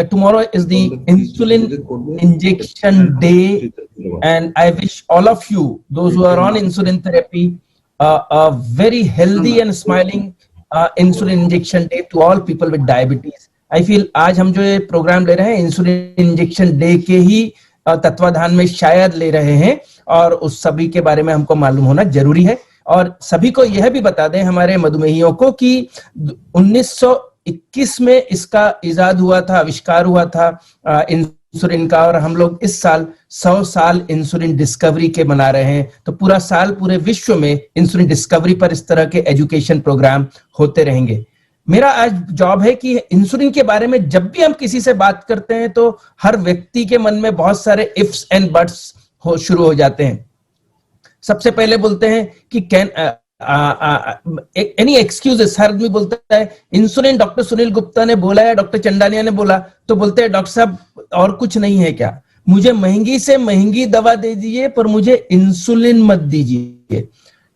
tomorrow is the insulin injection day, and I wish all of you, those who are on insulin therapy, a very healthy and smiling insulin injection day to all people with diabetes. I feel आज हम जो ये programme ले रहे हैं insulin injection day के ही तत्वाधान में शायद ले रहे हैं, और उस सभी के बारे में हमको मालूम होना जरूरी है। और सभी को यह भी बता दें हमारे मधुमेहियों को कि 1921 में इसका इजाद हुआ था, आविष्कार हुआ था इंसुलिन का, और हम लोग इस साल 100 साल इंसुलिन डिस्कवरी के मना रहे हैं। तो पूरा साल पूरे विश्व में इंसुलिन डिस्कवरी पर इस तरह के एजुकेशन प्रोग्राम होते रहेंगे। मेरा आज जॉब है कि इंसुलिन के बारे में जब भी हम किसी से बात करते हैं तो हर व्यक्ति के मन में बहुत सारे इफ्स एंड बट्स शुरू हो जाते हैं। सबसे पहले बोलते हैं कि कैन एनी एक्सक्यूजेस, हर आदमी बोलता है इंसुलिन डॉक्टर सुनील गुप्ता ने बोला या डॉक्टर चंडानिया ने बोला, तो बोलते हैं डॉक्टर साहब और कुछ नहीं है क्या, मुझे महंगी से महंगी दवा दे दीजिए पर मुझे इंसुलिन मत दीजिए।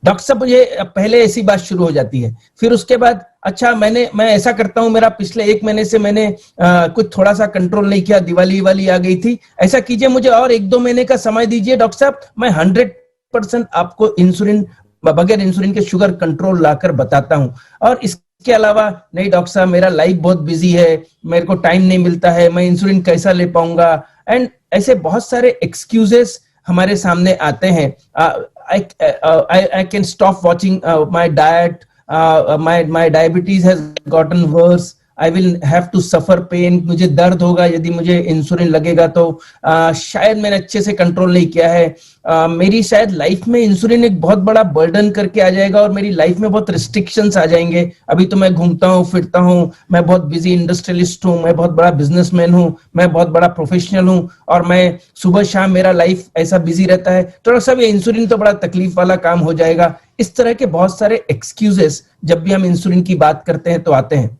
डॉक्टर साहब मुझे पहले ऐसी बात शुरू हो जाती है। फिर उसके बाद अच्छा मैं ऐसा करता हूं, मेरा पिछले 1 महीने से मैंने कुछ थोड़ा सा कंट्रोल नहीं किया, दिवाली वाली आ गई थी, ऐसा कीजिए मुझे और 1-2 महीने का समय दीजिए डॉक्टर साहब, मैं 100% आपको इंसुलिन बगैर इंसुलिन के शुगर कंट्रोल लाकर बताता हूं। और इसके अलावा नहीं डॉक्टर साहब मेरा लाइफ बहुत बिजी है, मेरे को टाइम नहीं मिलता है, मैं इंसुलिन कैसा ले पाऊंगा, एंड ऐसे बहुत सारे एक्सक्यूजेस हमारे सामने आते हैं। I can stop watching my diet. My diabetes has gotten worse. I will have to suffer pain. मुझे दर्द होगा यदि मुझे इंसुलिन लगेगा तो शायद मैंने अच्छे से कंट्रोल नहीं किया है, मेरी शायद लाइफ में इंसुलिन एक बहुत बड़ा बर्डन करके आ जाएगा और मेरी लाइफ में बहुत रिस्ट्रिक्शंस आ जाएंगे। अभी तो मैं घूमता हूँ फिरता हूँ, मैं बहुत बिजी इंडस्ट्रियलिस्ट हूँ, मैं बहुत बड़ा बिजनेसमैन हूँ, मैं बहुत बड़ा प्रोफेशनल हूँ, और मैं सुबह शाम मेरा लाइफ ऐसा बिजी रहता है, तो सब ये इंसुलिन तो बड़ा तकलीफ वाला काम हो जाएगा। इस तरह के बहुत सारे एक्सक्यूजेस जब भी हम इंसुलिन की बात करते हैं तो आते हैं।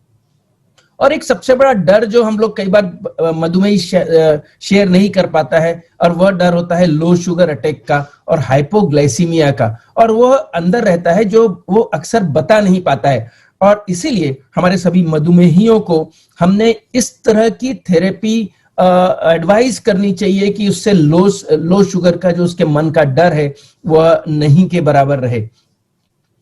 और एक सबसे बड़ा डर जो हम लोग कई बार मधुमेही शेयर नहीं कर पाता है, और वह डर होता है लो शुगर अटैक का और हाइपोग्लाइसीमिया का, और वो अंदर रहता है जो वो अक्सर बता नहीं पाता है। और इसीलिए हमारे सभी मधुमेहियों को हमने इस तरह की थेरेपी एडवाइस करनी चाहिए कि उससे लो शुगर का जो उसके मन का डर है वह नहीं के बराबर रहे।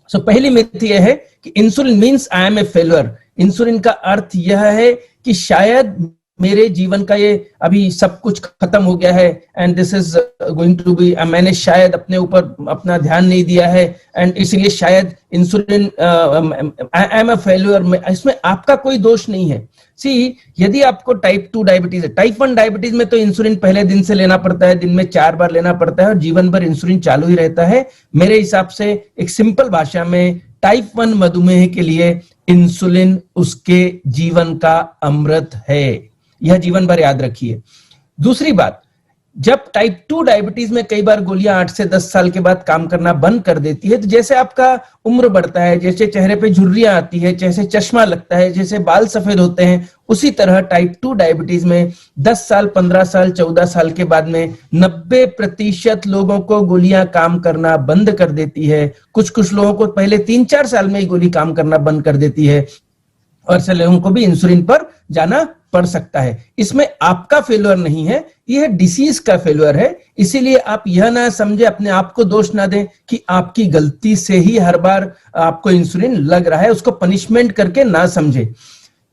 सो पहली मिथ यह है कि insulin means I am a failure. Insulin का अर्थ यह है कि शायद मेरे जीवन का ये अभी सब कुछ खत्म हो गया है, and this is going to be, मैंने शायद अपने ऊपर अपना ध्यान नहीं दिया है, एंड इसलिए शायद insulin I am a failure. इसमें आपका कोई दोष नहीं है। सी, यदि आपको टाइप 2 डायबिटीज है, टाइप 1 डायबिटीज में तो इंसुलिन पहले दिन से लेना पड़ता है, दिन में 4 बार लेना पड़ता है और जीवन भर इंसुलिन चालू ही रहता है। मेरे हिसाब से एक सिंपल भाषा में टाइप 1 मधुमेह के लिए इंसुलिन उसके जीवन का अमृत है, यह जीवन भर याद रखिए। दूसरी बात, जब टाइप 2 डायबिटीज में कई बार गोलियां 8 से 10 साल के बाद काम करना बंद कर देती है, तो जैसे आपका उम्र बढ़ता है, जैसे चेहरे पे झुर्रियां आती है, जैसे चश्मा लगता है, जैसे बाल सफेद होते हैं, उसी तरह टाइप 2 डायबिटीज में 10 साल 15 साल 14 साल के बाद में 90% लोगों को गोलियां काम करना बंद कर देती है। कुछ लोगों को पहले 3-4 साल में ही गोली काम करना बंद कर देती है, और ऐसे लोगों को भी इंसुलिन पर जाना पड़ सकता है। इसमें आपका फेल्यूर नहीं है, यह डिसीज का फेल्यूर है। इसीलिए आप यह ना समझे, अपने आप को दोष ना दें कि आपकी गलती से ही हर बार आपको इंसुलिन लग रहा है, उसको पनिशमेंट करके ना समझे।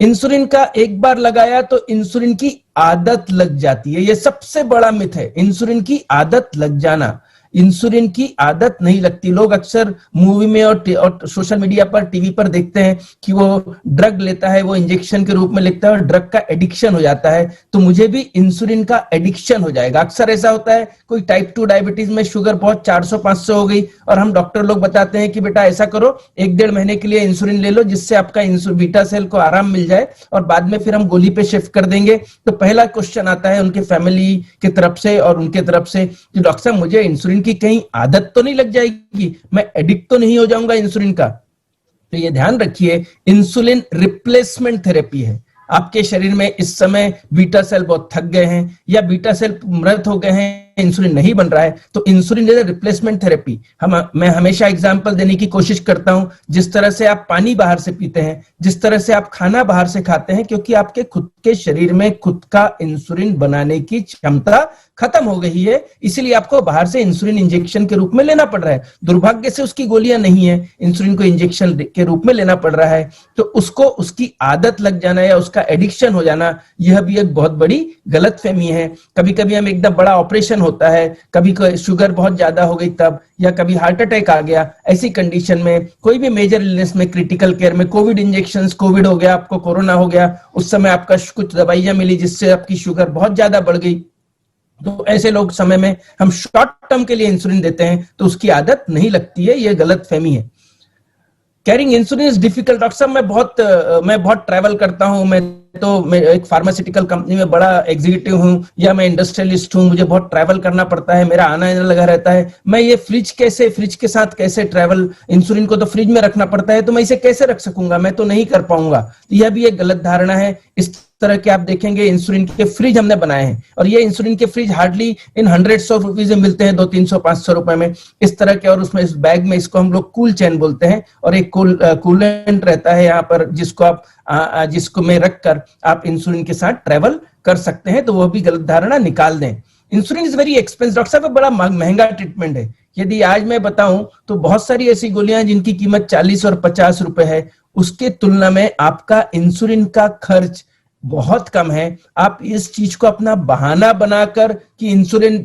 इंसुलिन का एक बार लगाया तो इंसुलिन की आदत लग जाती है, यह सबसे बड़ा मिथ है, इंसुलिन की आदत लग जाना। इंसुलिन की आदत नहीं लगती। लोग अक्सर मूवी में और सोशल मीडिया पर, टीवी पर देखते हैं कि वो ड्रग लेता है, वो इंजेक्शन के रूप में लेता है और ड्रग का एडिक्शन हो जाता है, तो मुझे भी इंसुलिन का एडिक्शन हो जाएगा। अक्सर ऐसा होता है, कोई टाइप 2 डायबिटीज में शुगर बहुत 400-500 हो गई, और हम डॉक्टर लोग बताते हैं कि बेटा ऐसा करो, 1-1.5 महीने के लिए इंसुलिन ले लो, जिससे आपका बीटा सेल को आराम मिल जाए और बाद में फिर हम गोली पे शिफ्ट कर देंगे। तो पहला क्वेश्चन आता है उनके फैमिली की तरफ से और उनके तरफ से कि डॉक्टर साहब मुझे इंसुलिन की कहीं आदत तो नहीं लग जाएगी, मैं एडिक्ट तो नहीं हो जाऊंगा इंसुलिन का। तो ये ध्यान रखिए, इंसुलिन रिप्लेसमेंट थेरेपी है। आपके शरीर में इस समय बीटा सेल बहुत थक गए हैं या बीटा सेल मृत हो गए हैं इंसुलिन नहीं बन रहा है, तो इंसुलिन इज रिप्लेसमेंट थेरेपी। मैं हमेशा एग्जांपल देने की कोशिश करता हूं, जिस तरह से आप पानी बाहर से पीते हैं, जिस तरह से आप खाना बाहर से खाते हैं, क्योंकि आपके खुद के शरीर में खुद का इंसुलिन बनाने की क्षमता खत्म हो गई है, इसीलिए आपको बाहर से इंसुलिन इंजेक्शन के रूप में लेना पड़ रहा है। दुर्भाग्य से उसकी गोलियां नहीं है, इंसुलिन को इंजेक्शन के रूप में लेना पड़ रहा है। तो उसको उसकी आदत लग जाना या उसका एडिक्शन हो जाना, यह भी एक बहुत बड़ी गलतफहमी है। कभी कभी हम एकदम बड़ा ऑपरेशन होता है, कभी शुगर बहुत ज्यादा हो गई तब, या कभी हार्ट अटैक आ गया, ऐसी कंडीशन में, कोई भी मेजर इलनेस में, क्रिटिकल केयर में, कोविड इंजेक्शन, कोविड हो गया, आपको कोरोना हो गया, उस समय आपका कुछ दवाइयां मिली जिससे आपकी शुगर बहुत ज्यादा बढ़ गई, तो ऐसे लोग समय में हम शॉर्ट टर्म के लिए इंसुलिन देते हैं, तो उसकी आदत नहीं लगती है, यह गलतफहमी है। Carrying insulin is difficult. Doctor साहब मैं बहुत ट्रैवल करता हूं, मैं एक फार्मास्यूटिकल कंपनी में बड़ा एग्जीक्यूटिव हूं, या मैं इंडस्ट्रियलिस्ट हूं, मुझे बहुत ट्रैवल करना पड़ता है, मेरा आना जाना लगा रहता है, मैं ये फ्रिज के साथ कैसे ट्रैवल, इंसुलिन को तो फ्रिज में रखना पड़ता है, तो मैं इसे कैसे रख सकूंगा, मैं तो नहीं कर पाऊंगा। तो यह भी एक गलत धारणा है। इस तरह के आप देखेंगे इंसुलिन के फ्रिज हमने बनाए हैं, और ये इंसुलिन के fridge hardly in hundreds of rupees में मिलते हैं, 200-300-500 रुपए में, इस तरह के। और उसमें इस बैग में, इसको हम लोग कूल चैन बोलते हैं, और एक कूलेंट रहता है यहाँ पर, जिसको में रखकर आप इंसुलिन के साथ ट्रेवल कर सकते हैं। तो वह भी गलत धारणा निकाल दें। Insulin is very expensive. Doctor साहब बड़ा महंगा ट्रीटमेंट है। यदि आज मैं बताऊं तो बहुत सारी ऐसी गोलियां हैं जिनकी कीमत 40 और 50 रुपए है, उसके तुलना में आपका इंसुलिन का खर्च बहुत कम है। आप इस चीज को अपना बहाना बनाकर कि इंसुलिन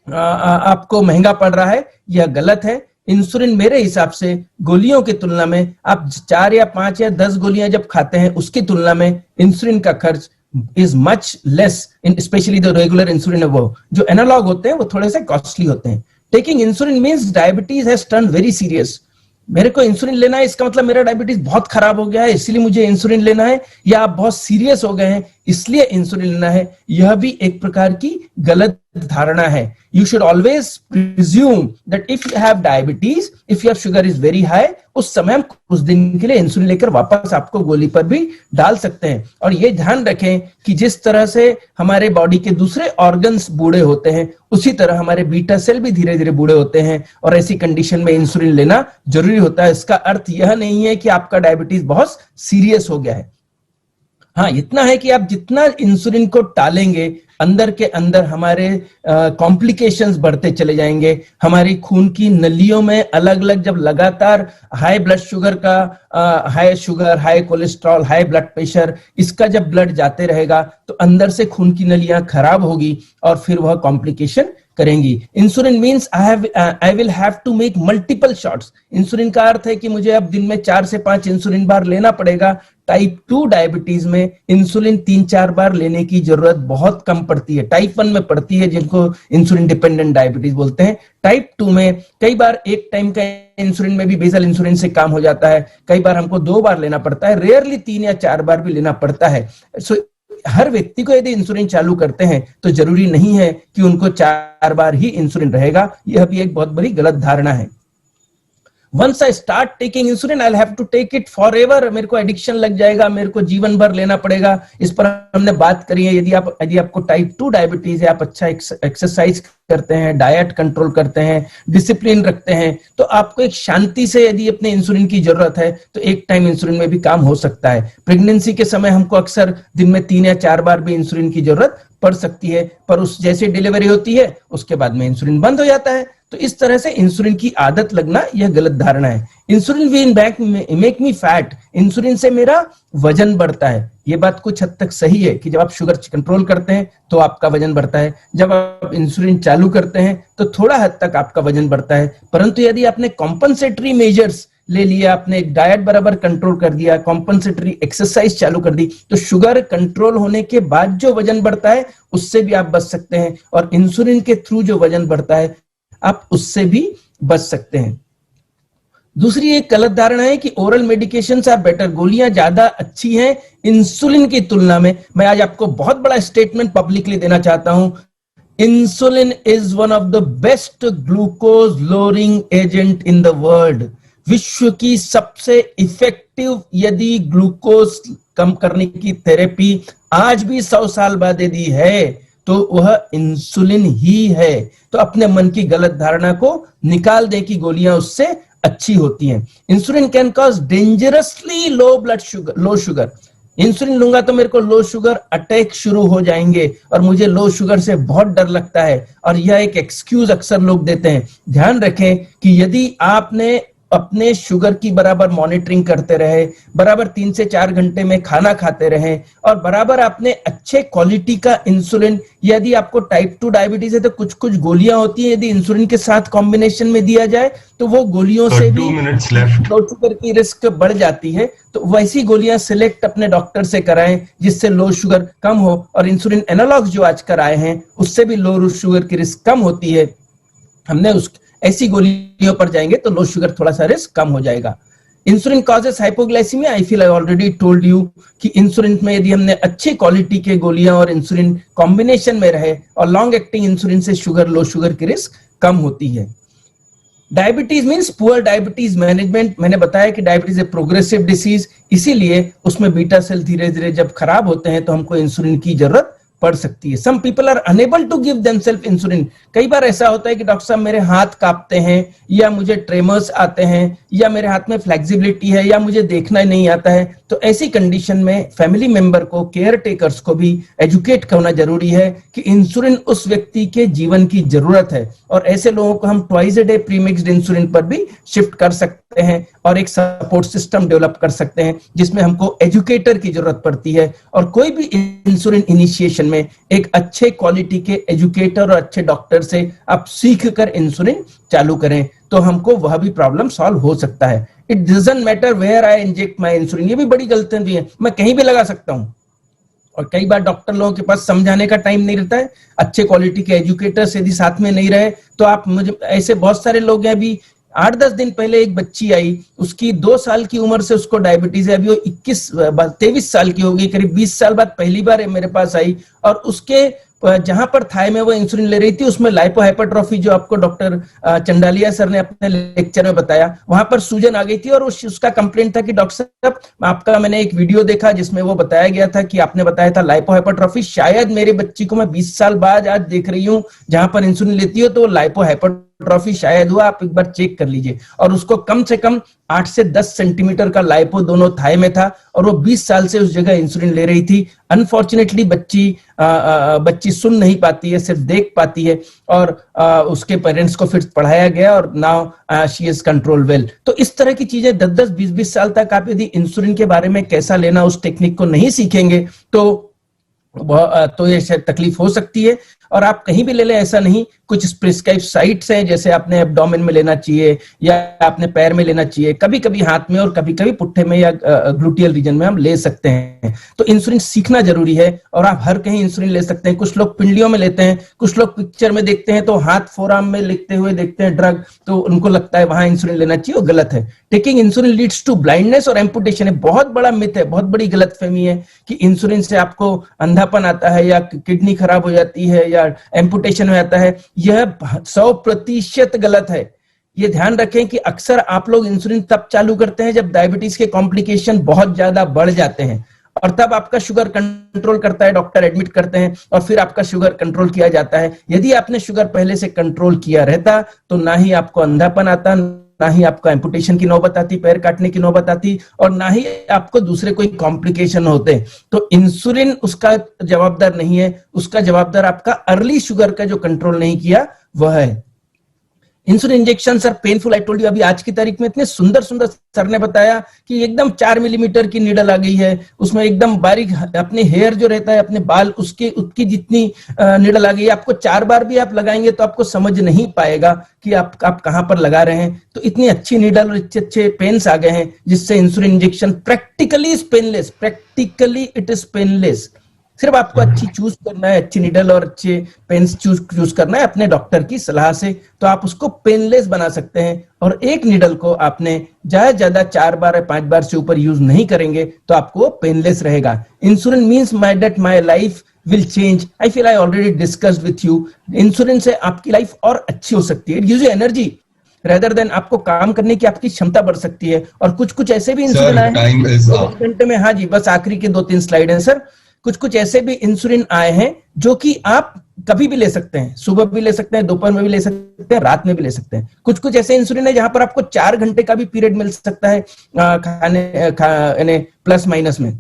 आपको महंगा पड़ रहा है, यह गलत है। इंसुलिन मेरे हिसाब से गोलियों की तुलना में, आप 4 या 5 या 10 गोलियां जब खाते हैं, उसकी तुलना में इंसुलिन का खर्च is much less, in specially the regular insulin. वो जो एनालॉग होते हैं वो थोड़े से कॉस्टली होते हैं। Taking insulin means diabetes has turn very serious. मेरे को इंसुलिन लेना है, इसका मतलब मेरा डायबिटीज बहुत खराब हो गया है इसलिए मुझे इंसुलिन लेना है, या आप बहुत सीरियस हो गए हैं इसलिए इंसुलिन लेना है, यह भी एक प्रकार की गलत धारणा है। You should always presume that if you have diabetes, if your sugar is very high, उस समय हम कुछ दिन के लिए इंसुलिन लेकर वापस आपको गोली पर भी डाल सकते हैं। और ये ध्यान रखें कि जिस तरह से हमारे बॉडी के दूसरे ऑर्गन्स बूढ़े होते हैं, उसी तरह हमारे बीटा सेल भी धीरे धीरे बूढ़े होते हैं, और ऐसी कंडीशन में इंसुलिन लेना जरूरी होता है। इसका अर्थ यह नहीं है कि आपका डायबिटीज बहुत सीरियस हो गया है। हाँ, इतना है कि आप जितना इंसुलिन को टालेंगे, अंदर के अंदर हमारे कॉम्प्लिकेशंस बढ़ते चले जाएंगे। हमारी खून की नलियों में अलग अलग, जब लगातार हाई ब्लड शुगर का, high sugar, high cholesterol, high blood pressure, इसका जब ब्लड जाते रहेगा तो अंदर से खून की नलियां खराब होगी और फिर वह कॉम्प्लिकेशन करेंगी। Insulin means I will have to make multiple shots. Insulin का अर्थ है कि मुझे अब दिन में 4 से 5 इंसुलिन बार लेना पड़ेगा। टाइप 2 डायबिटीज में इंसुलिन 3-4 बार लेने की जरूरत बहुत कम पड़ती है। टाइप 1 में पड़ती है, जिनको इंसुलिन डिपेंडेंट डायबिटीज बोलते हैं। टाइप 2 में कई बार एक टाइम का इंसुलिन में भी बेसल इंसुलिन से काम हो जाता है। कई बार हमको 2 बार लेना पड़ता है, रेयरली 3 या 4 बार भी लेना पड़ता है। सो हर व्यक्ति को यदि इंसुलिन चालू करते हैं तो जरूरी नहीं है कि उनको 4 बार ही इंसुलिन रहेगा। यह भी एक बहुत बड़ी गलत धारणा है। Once I start taking insulin, I'll have to take it forever. मेरे को एडिक्शन लग जाएगा, मेरे को जीवन भर लेना पड़ेगा। इस पर हमने बात करी है। यदि आपको टाइप 2 डायबिटीज है, आप अच्छा एक्सरसाइज करते हैं, डाइट कंट्रोल करते हैं, डिसिप्लिन रखते हैं, तो आपको एक शांति से यदि अपने इंसुलिन की जरूरत है तो एक टाइम इंसुलिन में भी काम हो सकता है। प्रेगनेंसी के समय हमको अक्सर दिन में 3 या 4 बार भी इंसुलिन की जरूरत पड़ सकती है, पर उस जैसे डिलीवरी होती है उसके बाद में इंसुलिन बंद हो जाता है। तो इस तरह से इंसुलिन की आदत लगना यह गलत धारणा है। Insulin will make me fat. Insulin से मेरा वजन बढ़ता है। यह बात कुछ हद तक सही है कि जब आप शुगर कंट्रोल करते हैं तो आपका वजन बढ़ता है, जब आप इंसुलिन चालू करते हैं तो थोड़ा हद तक आपका वजन बढ़ता है। परंतु यदि आपने कॉम्पनसेटरी मेजर्स ले लिया, आपने डाइट बराबर कंट्रोल कर दिया, कॉम्पनसेटरी एक्सरसाइज चालू कर दी, तो शुगर कंट्रोल होने के बाद जो वजन बढ़ता है उससे भी आप बच सकते हैं, और इंसुलिन के थ्रू जो वजन बढ़ता है आप उससे भी बच सकते हैं। दूसरी एक गलत धारणा है कि ओरल मेडिकेशंस आर बेटर। गोलियां ज्यादा अच्छी हैं इंसुलिन की तुलना में। मैं आज आपको बहुत बड़ा स्टेटमेंट पब्लिकली देना चाहता हूं। Insulin is one of the best glucose lowering agent in the world. विश्व की सबसे इफेक्टिव यदि ग्लूकोज कम करने की थेरेपी आज भी 100 साल बाद यदि है तो वह इंसुलिन ही है। तो अपने मन की गलत धारणा को निकाल दें कि गोलियां उससे अच्छी होती हैं। Insulin can cause dangerously low blood sugar, low sugar. Insulin लूंगा तो मेरे को लो शुगर अटैक शुरू हो जाएंगे और मुझे लो शुगर से बहुत डर लगता है, और यह एक एक्सक्यूज अक्सर लोग देते हैं। ध्यान रखें कि यदि आपने अपने शुगर की बराबर मॉनिटरिंग करते रहे, बराबर 3 से 4 घंटे में खाना खाते रहे, और बराबर आपने अच्छे क्वालिटी का इंसुलिन, यदि आपको टाइप 2 डायबिटीज है तो कुछ कुछ गोलियां होती है, यदि इंसुलिन के साथ कॉम्बिनेशन में दिया जाए तो वो गोलियों से भी लो शुगर की रिस्क बढ़ जाती है। तो वैसी गोलियां सिलेक्ट अपने डॉक्टर से कराएं जिससे लो शुगर कम हो, और इंसुलिन एनालॉग्स जो आजकल आए हैं उससे भी लो शुगर की रिस्क कम होती है। हमने उस ऐसी गोलियों पर जाएंगे तो लो शुगर थोड़ा सा रिस्क कम हो जाएगा। Insulin causes hypoglycaemia. I feel I already told you कि इंसुलिन में यदि हमने अच्छी क्वालिटी के गोलियां और इंसुलिन कॉम्बिनेशन में रहे और लॉन्ग एक्टिंग इंसुलिन से शुगर, लो शुगर की रिस्क कम होती है। Diabetes means poor diabetes management. मैंने बताया कि डायबिटीज ए प्रोग्रेसिव डिसीज, इसीलिए उसमें बीटा सेल धीरे धीरे जब खराब होते हैं तो हमको इंसुलिन की जरूरत पड़ सकती है। Some people are unable to give themselves insulin. कई बार ऐसा होता है कि डॉक्टर साहब मेरे हाथ कांपते हैं, या मुझे ट्रेमर्स आते हैं, या मेरे हाथ में फ्लेक्सिबिलिटी है, या मुझे देखना ही नहीं आता है। तो ऐसी कंडीशन में फैमिली मेंबर को, केयर टेकर्स को भी एजुकेट करना जरूरी है कि इंसुलिन उस व्यक्ति के जीवन की जरूरत है, और ऐसे लोगों को हम ट्वाइस अ डे प्रीमिक्स्ड इंसुलिन पर भी शिफ्ट कर सकते हैं, और एक सपोर्ट सिस्टम डेवलप कर सकते हैं जिसमें हमको एजुकेटर की जरूरत पड़ती है। और कोई भी इंसुलिन इनिशिएशन में एक अच्छे क्वालिटी के एजुकेटर और अच्छे डॉक्टर से आप सीख कर इंसुलिन चालू करें तो हमको वह भी प्रॉब्लम सॉल्व हो सकता है। It doesn't matter where I inject my insulin. ये भी बड़ी गलती भी है, मैं कहीं भी लगा सकता हूं, और कई बार डॉक्टर लोगों के पास समझाने का टाइम नहीं रहता है। अच्छे क्वालिटी के एजुकेटर्स यदि साथ में नहीं रहे तो आप, मुझे ऐसे बहुत सारे लोग हैं, अभी 8-10 दिन पहले एक बच्ची आई, उसकी 2 साल की उम्र से उसको डायबिटीज है, अभी वो 23 साल की होगी, करीब 20 साल बाद पहली बार मेरे पास आई, और उसके जहां पर थाई में वो इंसुलिन ले रही थी उसमें लाइपो हाइपरट्रॉफी, जो आपको डॉक्टर चंडालिया सर ने अपने लेक्चर में बताया, वहां पर सूजन आ गई थी। और उसका कंप्लेंट था कि डॉक्टर साहब आपका, मैंने एक वीडियो देखा जिसमें वो बताया गया था कि आपने बताया था लाइपो हाइपरट्रॉफी, शायद मेरे बच्ची को मैं 20 साल बाद आज देख रही हूँ जहां पर इंसुलिन लेती हो तो लाइपो हाइपरट्रॉफी शायद हुआ, आप एक बार चेक कर लीजिए। और उसको कम से कम 8 से 10 सेंटीमीटर का लाइपो दोनों थाई में था, और वो 20 साल से उस जगह इंसुलिन ले रही थी। अनफॉर्चुनेटली बच्ची सुन नहीं पाती है, सिर्फ देख पाती है, और उसके पेरेंट्स को फिर पढ़ाया गया और now she is control well. तो इस तरह की चीजें 10-10, 20-20 साल तक आप यदि इंसुलिन के बारे में कैसा लेना उस टेक्निक को नहीं सीखेंगे तो ये शायद तकलीफ हो सकती है। और आप कहीं भी ले लें ऐसा नहीं, कुछ प्रिस्क्राइब साइट्स हैं, जैसे आपने एब्डोमेन में लेना चाहिए या आपने पैर में लेना चाहिए, कभी कभी हाथ में और कभी कभी पुट्ठे में या ग्लूटियल रीजन में हम ले सकते हैं। तो इंसुलिन सीखना जरूरी है, और आप हर कहीं इंसुलिन ले सकते हैं। कुछ लोग पिंडलियों में लेते हैं, कुछ लोग पिक्चर में देखते हैं तो हाथ फोराम में लिखते हुए देखते हैं ड्रग, तो उनको लगता है वहां इंसुलिन लेना चाहिए, वो गलत है। Taking insulin leads to blindness और एम्पुटेशन है, बहुत बड़ा मिथ है, बहुत बड़ी गलतफहमी है कि इंसुलिन से आपको अंधापन आता है या किडनी खराब हो जाती है या एम्पुटेशन हो जाता है। यह 100% गलत है। ये ध्यान रखें कि अक्सर आप लोग इंसुलिन तब चालू करते हैं जब डायबिटीज के कॉम्प्लिकेशन बहुत ज्यादा बढ़ जाते हैं, और तब आपका शुगर कंट्रोल करता है, डॉक्टर एडमिट करते हैं और फिर आपका शुगर कंट्रोल किया जाता है। यदि आपने शुगर पहले से कंट्रोल किया रहता तो ना ही आपको अंधापन आता, ना ही आपको एम्पुटेशन की नौबत आती, पैर काटने की नौबत आती, और ना ही आपको दूसरे कोई कॉम्प्लिकेशन होते। तो इंसुलिन उसका जवाबदार नहीं है, उसका जवाबदार आपका अर्ली शुगर का जो कंट्रोल नहीं किया वह है। Insulin injection sir painful, I told you. अभी आज की तारीख में इतने सुंदर सुंदर सर ने बताया कि एकदम 4 मिलीमीटर की नीडल आ गई है, उसमें एकदम बारीक अपने हेयर जो रहता है अपने बाल उसकी जितनी नीडल आ गई है। आपको 4 बार भी आप लगाएंगे तो आपको समझ नहीं पाएगा कि आप कहां पर लगा रहे हैं। तो इतनी अच्छी नीडल और अच्छे पेन्स आ गए हैं जिससे insulin injection practically is painless, practically it is painless. सिर्फ आपको अच्छी चूज करना है, अच्छी निडल और अच्छे पेन्स चूज करना है अपने डॉक्टर की सलाह से, तो आप उसको पेनलेस बना सकते हैं। और एक निडल को आपने ज्यादा 4 बार या 5 बार से ऊपर यूज नहीं करेंगे तो आपको पेनलेस रहेगा। Insulin means my life will change. I feel I already discussed with you. Insulin से आपकी लाइफ और अच्छी हो सकती है। It gives you energy rather than, आपको काम करने की आपकी क्षमता बढ़ सकती है। और कुछ ऐसे भी इंसुलिन आए हैं घंटे में। हाँ जी, बस आखिरी के 2-3 स्लाइड हैं सर। कुछ कुछ ऐसे भी इंसुलिन आए हैं जो कि आप कभी भी ले सकते हैं, सुबह भी ले सकते हैं, दोपहर में भी ले सकते हैं, रात में भी ले सकते हैं। कुछ कुछ ऐसे इंसुलिन है जहां पर आपको 4 घंटे का भी पीरियड मिल सकता है खाने प्लस माइनस में,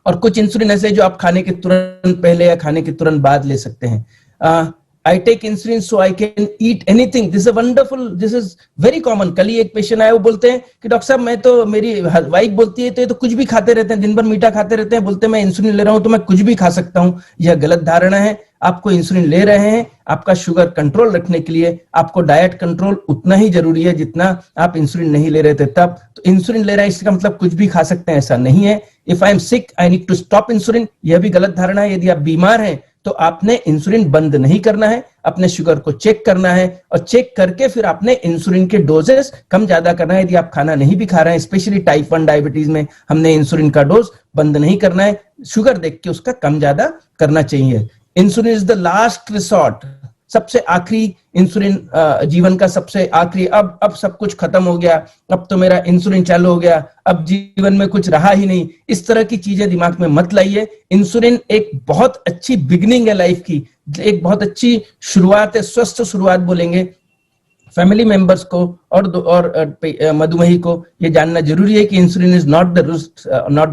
और कुछ इंसुलिन ऐसे जो आप खाने के तुरंत पहले या खाने के तुरंत बाद ले सकते हैं। I take insulin so I can eat anything. This is a wonderful, this is very common. कल ही एक पेशेंट आया, वो बोलते हैं कि डॉक्टर साहब मैं तो, मेरी वाइफ बोलती है तो ये तो कुछ भी खाते रहते हैं, दिन भर मीठा खाते रहते हैं, बोलते हैं मैं इंसुलिन ले रहा हूं तो मैं कुछ भी खा सकता हूं। यह गलत धारणा है। आपको इंसुलिन ले रहे हैं, आपका शुगर कंट्रोल रखने के लिए आपको डाइट कंट्रोल उतना ही जरूरी है जितना आप इंसुलिन नहीं ले रहे थे तब। तो इंसुलिन ले रहे हैं इसका मतलब कुछ भी खा सकते हैं, ऐसा नहीं है। If I am sick I need to stop insulin, यह भी गलत धारणा है। यदि आप बीमार हैं तो आपने इंसुलिन बंद नहीं करना है, अपने शुगर को चेक करना है, और चेक करके फिर आपने इंसुलिन के डोजेस कम ज्यादा करना है। यदि आप खाना नहीं भी खा रहे हैं, स्पेशली टाइप 1 डायबिटीज में, हमने इंसुलिन का डोज बंद नहीं करना है, शुगर देख के उसका कम ज्यादा करना चाहिए। Insulin is the last resort, सबसे आखिरी इंसुलिन, जीवन का सबसे आखिरी, अब सब कुछ खत्म हो गया, अब तो मेरा इंसुलिन चालू हो गया, अब जीवन में कुछ रहा ही नहीं, इस तरह की चीजें दिमाग में मत लाइए। इंसुलिन एक बहुत अच्छी बिगिनिंग है लाइफ की, एक बहुत अच्छी शुरुआत है, स्वस्थ शुरुआत बोलेंगे। फैमिली मेंबर्स को और मधुमेही को ये जानना जरूरी है कि insulin is not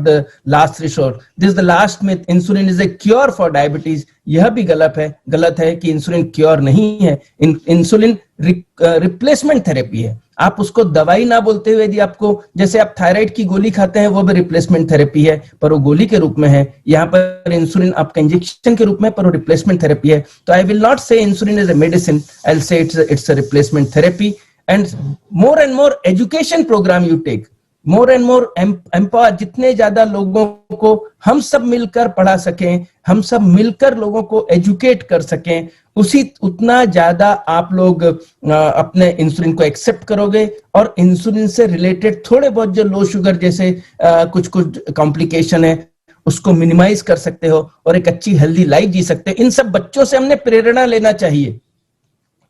the last resort, this the last myth, insulin is a cure for diabetes. यह भी गलत है कि इंसुलिन क्योर नहीं है। इंसुलिन रिप्लेसमेंट थेरेपी है। आप उसको दवाई ना बोलते हुए, यदि आपको, जैसे आप थायराइड की गोली खाते हैं वो भी रिप्लेसमेंट थेरेपी है, पर वो गोली के रूप में है। यहाँ पर इंसुलिन आपका इंजेक्शन के रूप में, पर वो रिप्लेसमेंट थेरेपी है। तो I will not say insulin is a medicine, I will say it's a replacement therapy. And more education program you take, more and more empower, जितने ज्यादा लोगों को हम सब मिलकर पढ़ा सकें, हम सब मिलकर लोगों को एजुकेट कर सकें, उतना ज्यादा आप लोग अपने इंसुलिन को एक्सेप्ट करोगे, और इंसुलिन से रिलेटेड थोड़े बहुत जो लो शुगर जैसे कुछ कॉम्प्लिकेशन है उसको मिनिमाइज कर सकते हो, और एक अच्छी हेल्दी लाइफ जी सकते हो। इन सब बच्चों से हमने प्रेरणा लेना चाहिए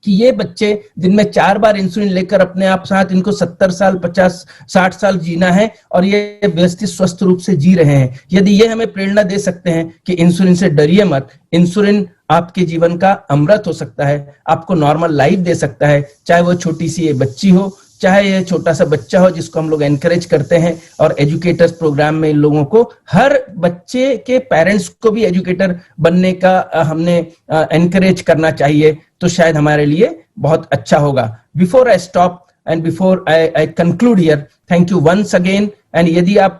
कि ये बच्चे दिन में 4 बार इंसुलिन लेकर अपने आप साथ, इनको 70 साल 50 60 साल जीना है, और ये व्यवस्थित स्वस्थ रूप से जी रहे हैं। यदि ये हमें प्रेरणा दे सकते हैं कि इंसुलिन से डरिए मत, इंसुलिन आपके जीवन का अमृत हो सकता है, आपको नॉर्मल लाइफ दे सकता है, चाहे वो छोटी सी ये बच्ची हो, चाहे ये छोटा सा बच्चा हो जिसको हम लोग एनकरेज करते हैं। और एजुकेटर्स प्रोग्राम में इन लोगों को, हर बच्चे के पेरेंट्स को भी एजुकेटर बनने का हमने एनकरेज करना चाहिए, तो शायद हमारे लिए बहुत अच्छा होगा। Before I stop and before I conclude here, thank you once again. And यदि आप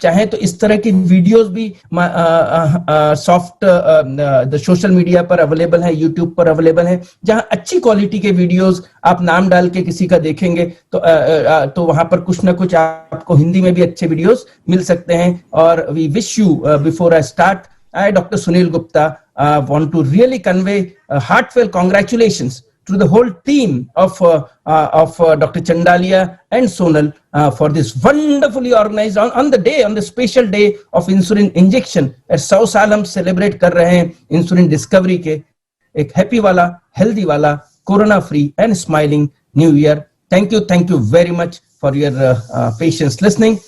चाहें तो इस तरह की वीडियोस भी सॉफ्ट सोशल मीडिया पर अवेलेबल है, यूट्यूब पर अवेलेबल है, जहां अच्छी क्वालिटी के वीडियोस आप नाम डाल के किसी का देखेंगे तो वहां पर कुछ ना कुछ आपको हिंदी में भी अच्छे वीडियोस मिल सकते हैं। और we wish you, before I start, I, Dr. Sunil Gupta, want to really convey heartfelt congratulations to the whole team of Dr. Chandalia and Sonal for this wonderfully organized on the special day of insulin injection. 100 साल हम celebrate कर रहे हैं insulin discovery के, एक happy वाला, healthy वाला, corona free and smiling new year. Thank you very much for your patience listening.